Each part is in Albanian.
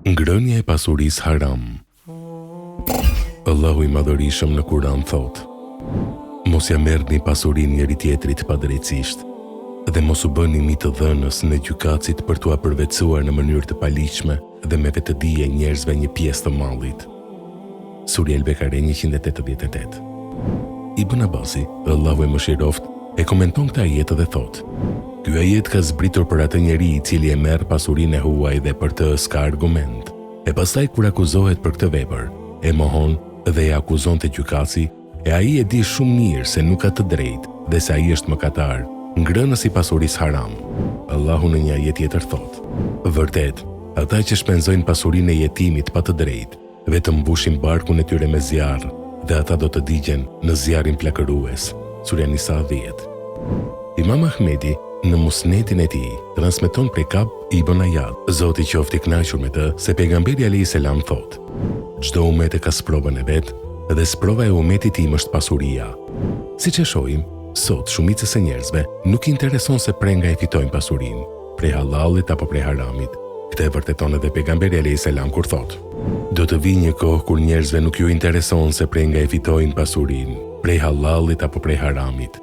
Ngrënia e pasurisë haram. Allahu i Madhërisëm në Kur'an thot: Mos ja merrni pasurinë njëri tjetrit padrejtësisht, dhe mos u bëni mi të dhënës në gjykatësit për t'ua përvetësuar në mënyrë të paligjshme dhe me vetëdije njerëzve një pjesë të mallit. Surja El-Bekare 188. Ibn Abasi, Allahu e mëshiroft, e komenton këtë ajet dhe thot: Ky ajet ka zbritur për atë njeri i cili e merr pasurinë e huaj dhe për të s'ka argument. E pastaj kur akuzohet për këtë vepër, e mohon dhe e akuzon te gjykatësi, e ai e di shumë mirë se nuk ka të drejtë dhe se ai është mëkatar, ngrënës i pasurisë haram. Allahu në një ajet tjetër thot: Vërtet, ata që shpenzojnë pasurinë e jetimit pa të drejtë, vetëm mbushin barkun e tyre me zjarr, dhe ata do të digjen në zjarrin plakërues. Surja Nisa 10. Imam Ahmedi në musnetin e tij transmeton prej Kab ibn Ayad, Zoti qoftë i kënaqur me të, se pejgamberi alayhis salam thot: Çdo umet e ka sprovën e vet, dhe sprova e umetit tim është pasuria. Siç e shohim, sot shumicës e njerëzve nuk i intereson se prej nga e fitojnë pasurinë, prej halallit apo prej haramit. Këtë e vërteton edhe pejgamberi alayhis salam kur thot: Do të vijë një kohë kur njerëzve nuk ju intereson se prej nga e fitojnë pasurinë, prej halallit apo prej haramit.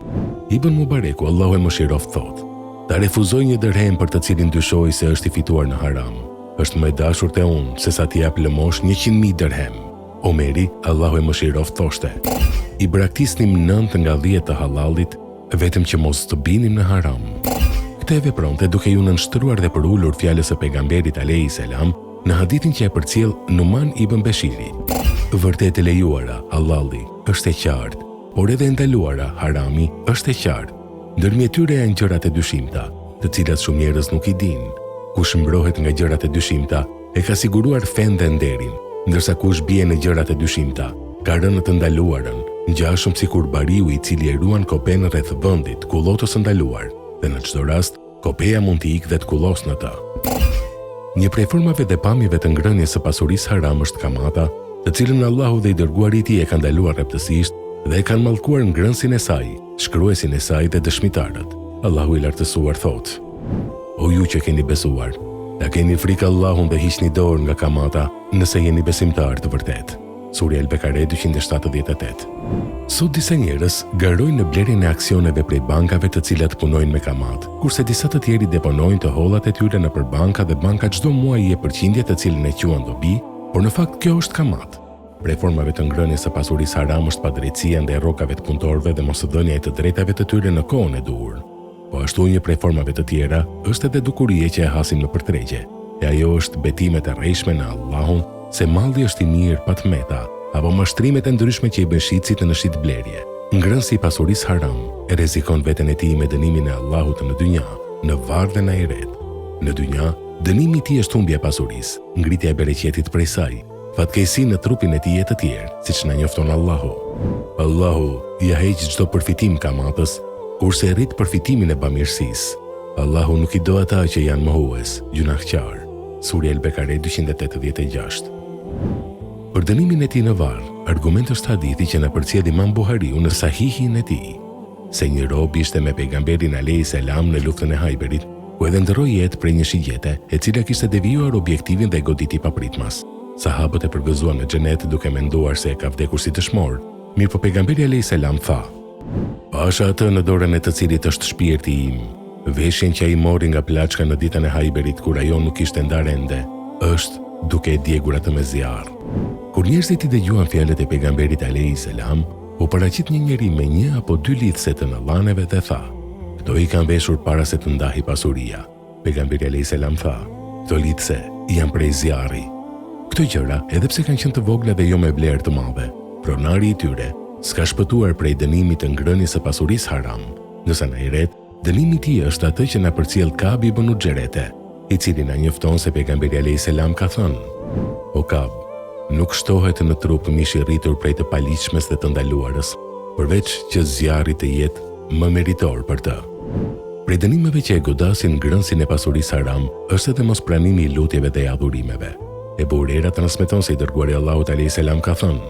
Ibn Mubareku, Allahu e mëshiroft, thot: Ta refuzoj një dërhem për të cilin dyshoj se është i fituar në haram. Është më e dashur te unë se sa t'i jap lëmosh 100.000 dërhem. Omeri, Allahu e mëshiroft, thoshte: I braktisnim 9 nga 10 të halallit, vetëm që mos të binim në haram. Këtë e vepronte duke ju nënshtruar dhe përulur fjalës së pejgamberit alayhis salam në hadithin që e përcjell Numan ibn Beshiri: Vërtet e lejuara, halalli, është e qartë, por edhe e ndaluara, harami, është e qartë. Ndërmjet tyre janë gjërat e dyshimta, të cilat shumë njerëz nuk i dinë. Kush mbrohet nga gjërat e dyshimta, e ka siguruar fen dhe nderin, ndërsa kush bie në gjërat e dyshimta, ka rënë të ndaluarën, ngjashëm sikur bariu i cili e ruan kopen rreth vendit ku llotos së ndaluar, dhe në çdo rast, kopeja mund t'i ikë dhe të kullos në të. Një prej formave dhe pamjeve të ngrënies së pasurisë haram është kamata, të cilën Allahu dhe i dërguari i tij e kanë ndaluar rreptësisht dhe e kanë mallkuar ngrënësin e saj, shkruesin e saj dhe dëshmitarët. Allahu i lartësuar thot: O ju që keni besuar, ta keni frikë Allahun dhe hiqni dorë nga kamata nëse jeni besimtar të vërtet. Surja El-Bekare 278. Sot disa njerëz garojnë në blerjen e aksioneve prej bankave të cilat punojnë me kamat, kurse disa të tjerë deponojnë të hollat e tyre nëpër banka dhe banka çdo muaj i jep përqindje të cilën e quajnë dobi, por në fakt kjo është kamat. Prej formave të ngrënies së pasurisë haram është padrejtësia ndaj rrokave të punëtorëve dhe mosdhënia e të drejtave të tyre në kohën e duhur. Po ashtu një prej formave të tjera është edhe dukuria që e hasim në përtregje, e ajo është betimet e rrejshme në Allahun se malli është i mirë pa tmeta, apo mashtrimet e ndryshme që i bën shitësit në shit blerje. Ngrënësi i pasurisë haram e rrezikon veten e tij me dënimin e Allahut në dynja, në varr dhe në ahiret. Në dynja, dënimi i tij është humbja e pasurisë, ngritja e bereqetit prej saj, fatkeqësi në trupin e tij e të tjerë, siç na njofton Allahu. Allahu ja heq çdo përfitim kamatës, kurse rrit përfitimin e bamirësisë. Allahu nuk i do ata që janë mohues, gjunaqtar. Surja El-Bekare 286. Për dënimin e tij në varr, argument është hadithi që na përcjell Imam Buhariu në Sahihin e tij, se një rob ishte me pejgamberin alayhis salam në luftën e Hajberit, ku edhe ndroi jetë prej një shigjete, e cila kishte devijuar objektivin dhe goditi papritmas. Sahabët e përgëzuan në xhenet duke menduar se e ka vdekur si dëshmor. Mirë po pejgamberi alayhis salam tha: Pasha atë në dorën e të cilit është shpirti im, veshjen që ai mori nga plaçka në ditën e Hajberit kur ajo nuk ishte ndarë ende, është duke e djegur atë me zjarr. Kur njerëzit i dëgjuan fjalët e pejgamberit alayhis salam, u paraqit një njeri me 1 apo 2 lidhse të nëllaneve dhe tha: Këto i kanë veshur para se të ndahi pasuria. Pejgamberi alayhis salam tha: Këto lidhse janë prej zjarri. Këto gjëra, edhe pse kanë qenë të vogla dhe jo me vlerë të madhe, pronari i tyre s'ka shpëtuar prej dënimit të ngrënies së pasurisë haram, ndërsa në ahiret dënimi i tij është atë që na përcjell Kab ibn Uxherete, i cili na njofton se pejgamberi alayhis salam ka thënë: O Kab, nuk shtohet në trup mish i rritur prej të paligjshmes dhe të ndaluarës, përveç që zjarri të jetë më meritor për të. Prej dënimeve që e godasin ngrënësin e pasurisë haram është edhe mospranimi i lutjeve dhe adhurimeve. Ebu Hurajra transmeton se i dërguari i Allahut alayhis salam ka thënë: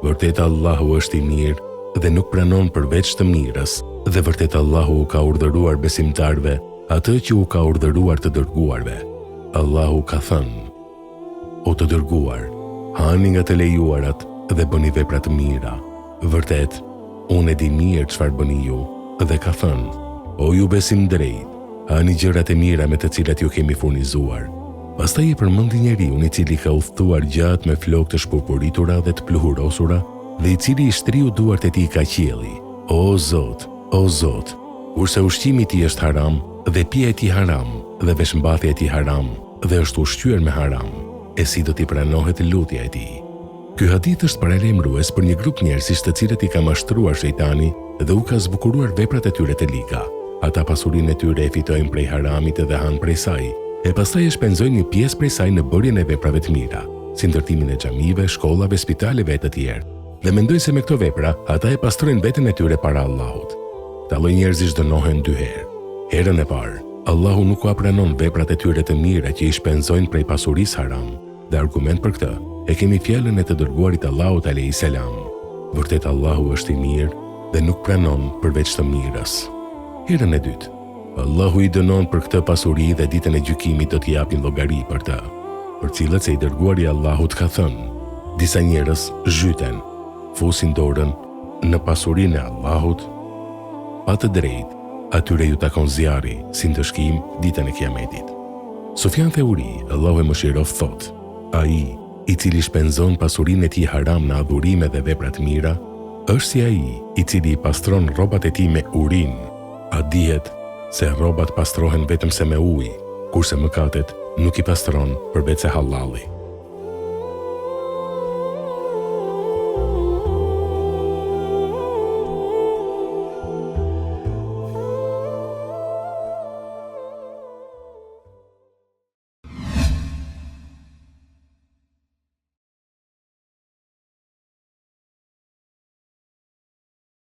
Vërtet Allahu është i mirë dhe nuk pranon përveç të mirës, dhe vërtet Allahu ka urdhëruar besimtarve atë që u ka urdhëruar të dërguarve. Allahu ka thënë: O të dërguar, hani nga të lejuarat dhe bëni vepra të mira. Vërtet, unë e di mirë çfarë bëni ju, dhe ka thënë: O ju besim drejt, hani gjërat e mira me të cilat ju kemi furnizuar. Pastaj i përmendi njeriun i cili ka udhëtuar gjatë me flokë të shpurpuritura dhe të pluhurosura, dhe i cili i shtriu duart e tij ka qielli. O Zot, kurse ushqimi i tij është haram, dhe pija e tij haram, dhe veshmbathja e tij haram, dhe është ushqyer me haram, e si do t'i pranohet lutja e tij? Ky hadith është paralajmërues për një grup njerëzish të cilët i ka mashtruar shejtani dhe u ka zbukuruar veprat e tyre të liga. Ata pasurinë e tyre e fitojnë prej haramit dhe hanë prej saj, e pastaj e shpenzojnë një pjesë prej saj në bërjen e veprave të mira, si ndërtimin e xhamive, shkollave, spitaleve e të tjerë. Dhe mendojnë se me këto vepra ata e pastrojnë veten e tyre para Allahut. Këta lloj njerëzish dënohen 2 herë. Herën e parë, Allahu nuk u pranon veprat e tyre të mira që i shpenzojnë prej pasurisë haram. Dhe argument për këtë e kemi fjalën e të dërguarit Allahut alayhis salam: vërtet Allahu është i mirë dhe nuk pranon përveç të mirës. Herën e dytë, Allahu i dënon për këtë pasuri dhe ditën e gjykimit do t'i japin llogari për të, për cilët se i dërguari Allahut ka thënë: disa njerëz zhyten, fusin dorën në pasurinë e Allahut, pa të drejtë, atyre ju takon zjarri si ndëshkim ditën e Kiametit. Sufjan Theuri, Allahu e mëshiroft, thot: ai i cili shpenzon pasurinë e tij haram në adhurime dhe vepra të mira, është si ai i cili i pastron rrobat e tij me urinë. A dihet se rrobat pastrohen vetëm se me ujë, kurse mëkatet nuk i pastron përveç se hallalli.